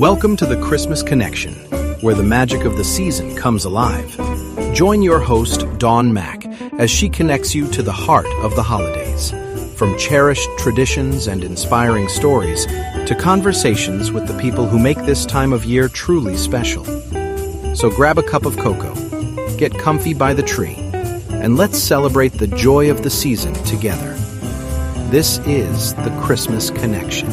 Welcome to the Christmas Connection, where the magic of the season comes alive. Join your host, Dawn Mack, as she connects you to the heart of the holidays. From cherished traditions and inspiring stories to conversations with the people who make this time of year truly special. So grab a cup of cocoa, get comfy by the tree, and let's celebrate the joy of the season together. This is the Christmas Connection.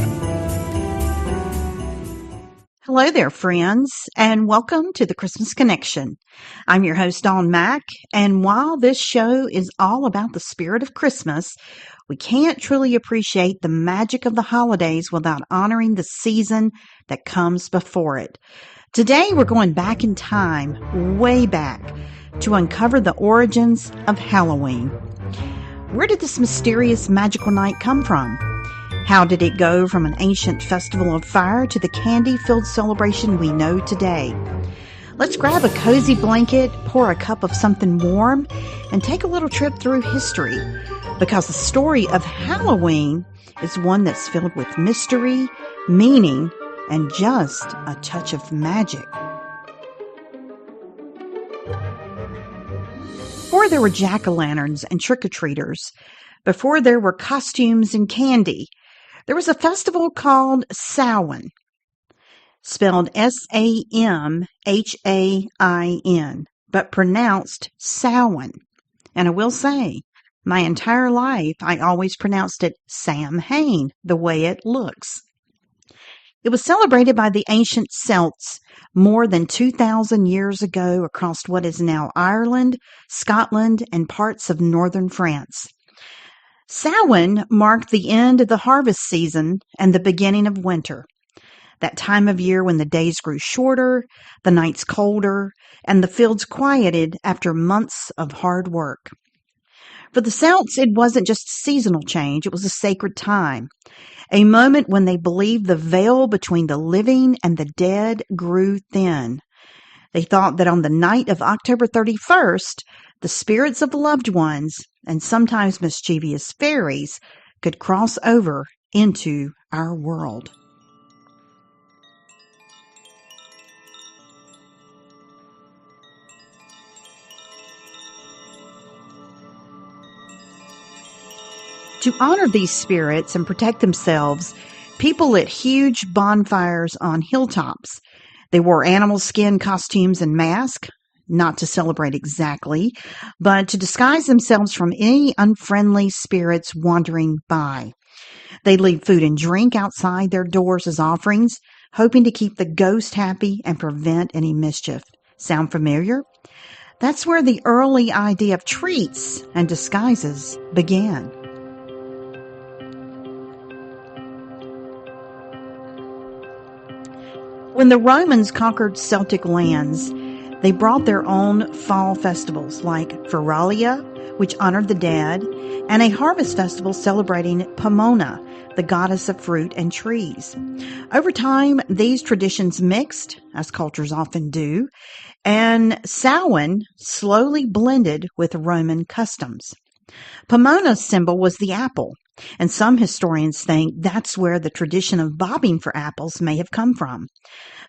Hello there, friends, and welcome to the Christmas Connection. I'm your host, Dawn Mack, and while this show is all about the spirit of Christmas, we can't truly appreciate the magic of the holidays without honoring the season that comes before it. Today, we're going back in time, way back, to uncover the origins of Halloween. Where did this mysterious magical night come from? How did it go from an ancient festival of fire to the candy-filled celebration we know today? Let's grab a cozy blanket, pour a cup of something warm, and take a little trip through history, because the story of Halloween is one that's filled with mystery, meaning, and just a touch of magic. Before there were jack-o'-lanterns and trick-or-treaters, before there were costumes and candy, there was a festival called Samhain, spelled Samhain, but pronounced Samhain. And I will say, my entire life, I always pronounced it Samhain, the way it looks. It was celebrated by the ancient Celts more than 2,000 years ago across what is now Ireland, Scotland, and parts of northern France. Samhain marked the end of the harvest season and the beginning of winter, that time of year when the days grew shorter, the nights colder, and the fields quieted after months of hard work. For the Celts, it wasn't just a seasonal change, it was a sacred time, a moment when they believed the veil between the living and the dead grew thin. They thought that on the night of October 31st, the spirits of loved ones, and sometimes mischievous fairies, could cross over into our world. To honor these spirits and protect themselves, people lit huge bonfires on hilltops. They wore animal skin costumes and masks, not to celebrate exactly, but to disguise themselves from any unfriendly spirits wandering by. They'd leave food and drink outside their doors as offerings, hoping to keep the ghost happy and prevent any mischief. Sound familiar? That's where the early idea of treats and disguises began. When the Romans conquered Celtic lands, they brought their own fall festivals like Feralia, which honored the dead, and a harvest festival celebrating Pomona, the goddess of fruit and trees. Over time, these traditions mixed, as cultures often do, and Samhain slowly blended with Roman customs. Pomona's symbol was the apple, and some historians think that's where the tradition of bobbing for apples may have come from.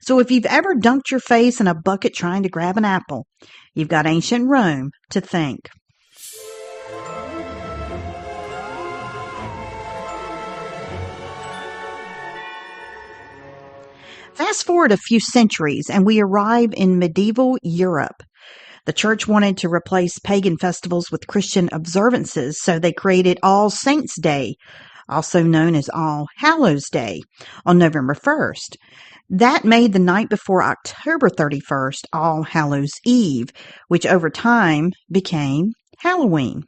So if you've ever dunked your face in a bucket trying to grab an apple, you've got ancient Rome to thank. Fast forward a few centuries and we arrive in medieval Europe. The church wanted to replace pagan festivals with Christian observances, so they created All Saints' Day, also known as All Hallows' Day, on November 1st. That made the night before October 31st All Hallows' Eve, which over time became Halloween.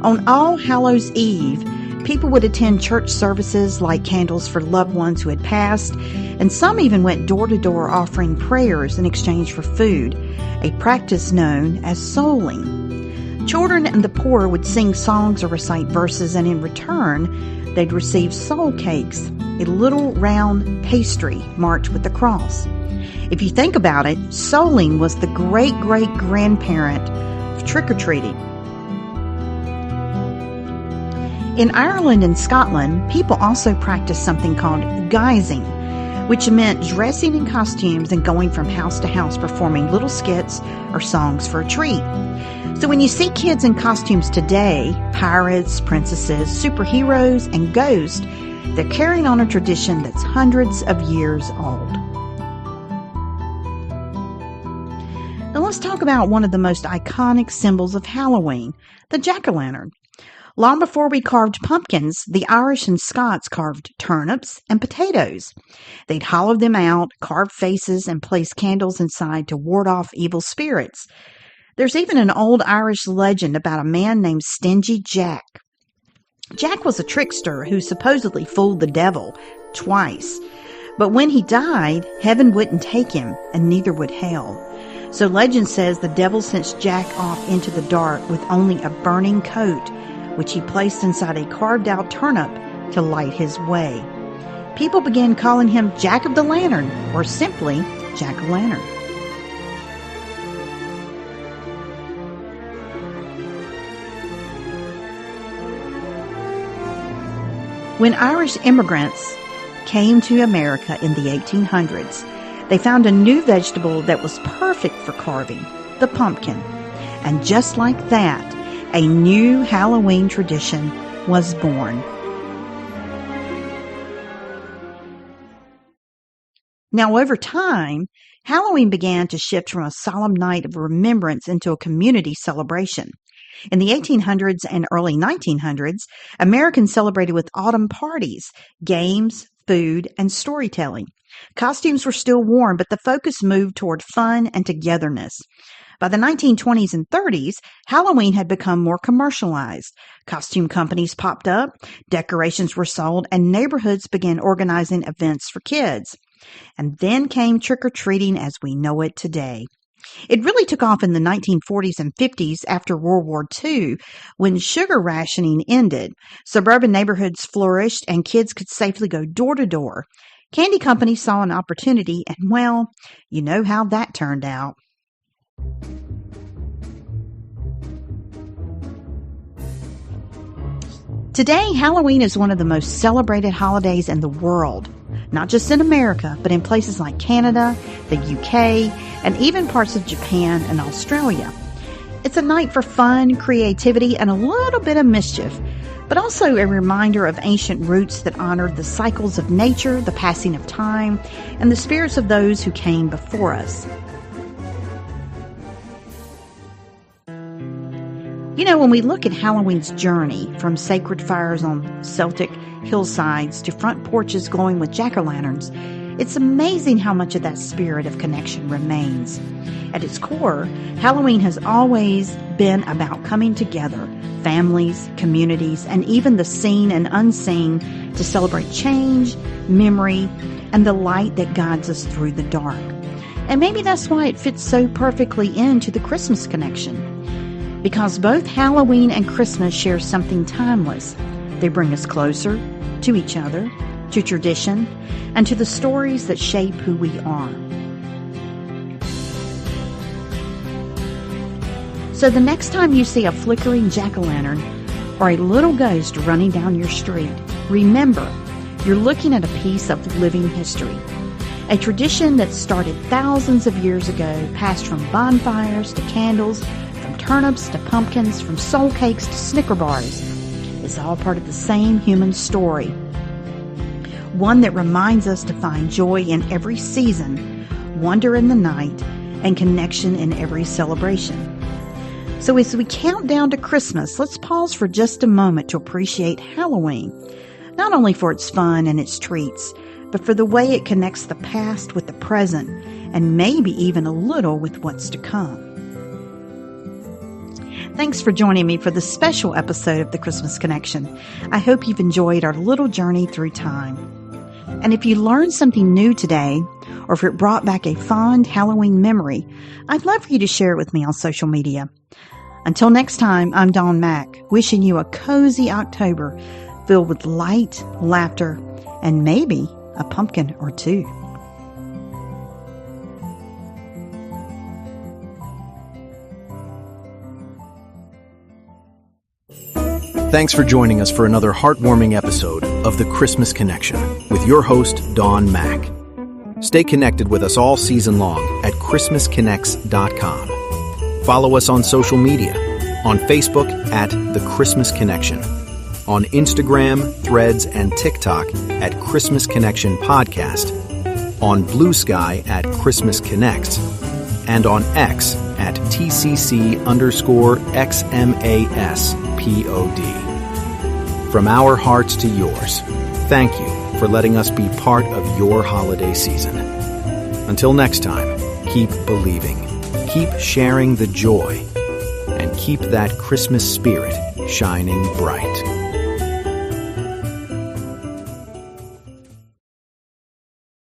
On All Hallows' Eve, people would attend church services, light candles for loved ones who had passed, and some even went door to door offering prayers in exchange for food, a practice known as souling. Children and the poor would sing songs or recite verses, and in return, they'd receive soul cakes, a little round pastry marked with the cross. If you think about it, souling was the great-great-grandparent of trick-or-treating. In Ireland and Scotland, people also practiced something called guising, which meant dressing in costumes and going from house to house performing little skits or songs for a treat. So when you see kids in costumes today, pirates, princesses, superheroes, and ghosts, they're carrying on a tradition that's hundreds of years old. Now let's talk about one of the most iconic symbols of Halloween, the jack-o'-lantern. Long before we carved pumpkins, the Irish and Scots carved turnips and potatoes. They'd hollow them out, carve faces, and place candles inside to ward off evil spirits. There's even an old Irish legend about a man named Stingy Jack. Jack was a trickster who supposedly fooled the devil twice. But when he died, heaven wouldn't take him, and neither would hell. So legend says the devil sent Jack off into the dark with only a burning coat, which he placed inside a carved-out turnip to light his way. People began calling him Jack of the Lantern, or simply Jack-o'-lantern. When Irish immigrants came to America in the 1800s, they found a new vegetable that was perfect for carving, the pumpkin. And just like that, a new Halloween tradition was born. Now, over time, Halloween began to shift from a solemn night of remembrance into a community celebration. In the 1800s and early 1900s, Americans celebrated with autumn parties, games, food, and storytelling. Costumes were still worn, but the focus moved toward fun and togetherness. By the 1920s and 30s, Halloween had become more commercialized. Costume companies popped up, decorations were sold, and neighborhoods began organizing events for kids. And then came trick-or-treating as we know it today. It really took off in the 1940s and 50s after World War II, when sugar rationing ended. Suburban neighborhoods flourished, and kids could safely go door to door. Candy companies saw an opportunity, and well, you know how that turned out. Today, Halloween is one of the most celebrated holidays in the world, not just in America, but in places like Canada, the UK, and even parts of Japan and Australia. It's a night for fun, creativity, and a little bit of mischief, but also a reminder of ancient roots that honored the cycles of nature, the passing of time, and the spirits of those who came before us. You know, when we look at Halloween's journey from sacred fires on Celtic hillsides to front porches glowing with jack-o'-lanterns, it's amazing how much of that spirit of connection remains. At its core, Halloween has always been about coming together, families, communities, and even the seen and unseen, to celebrate change, memory, and the light that guides us through the dark. And maybe that's why it fits so perfectly into the Christmas connection. Because both Halloween and Christmas share something timeless. They bring us closer to each other, to tradition, and to the stories that shape who we are. So the next time you see a flickering jack-o'-lantern or a little ghost running down your street, remember, you're looking at a piece of living history. A tradition that started thousands of years ago, passed from bonfires to candles, from turnips to pumpkins, from soul cakes to Snicker bars. It's all part of the same human story. One that reminds us to find joy in every season, wonder in the night, and connection in every celebration. So as we count down to Christmas, let's pause for just a moment to appreciate Halloween, not only for its fun and its treats, but for the way it connects the past with the present, and maybe even a little with what's to come. Thanks for joining me for this special episode of The Christmas Connection. I hope you've enjoyed our little journey through time. And if you learned something new today, or if it brought back a fond Halloween memory, I'd love for you to share it with me on social media. Until next time, I'm Dawn Mack, wishing you a cozy October filled with light, laughter, and maybe a pumpkin or two. Thanks for joining us for another heartwarming episode of The Christmas Connection with your host, Dawn Mack. Stay connected with us all season long at ChristmasConnects.com. Follow us on social media, on Facebook at The Christmas Connection, on Instagram, Threads, and TikTok at Christmas Connection Podcast, on Blue Sky at Christmas Connects, and on X at TCC_XMASPOD. From our hearts to yours, thank you for letting us be part of your holiday season. Until next time, keep believing, keep sharing the joy, and keep that Christmas spirit shining bright.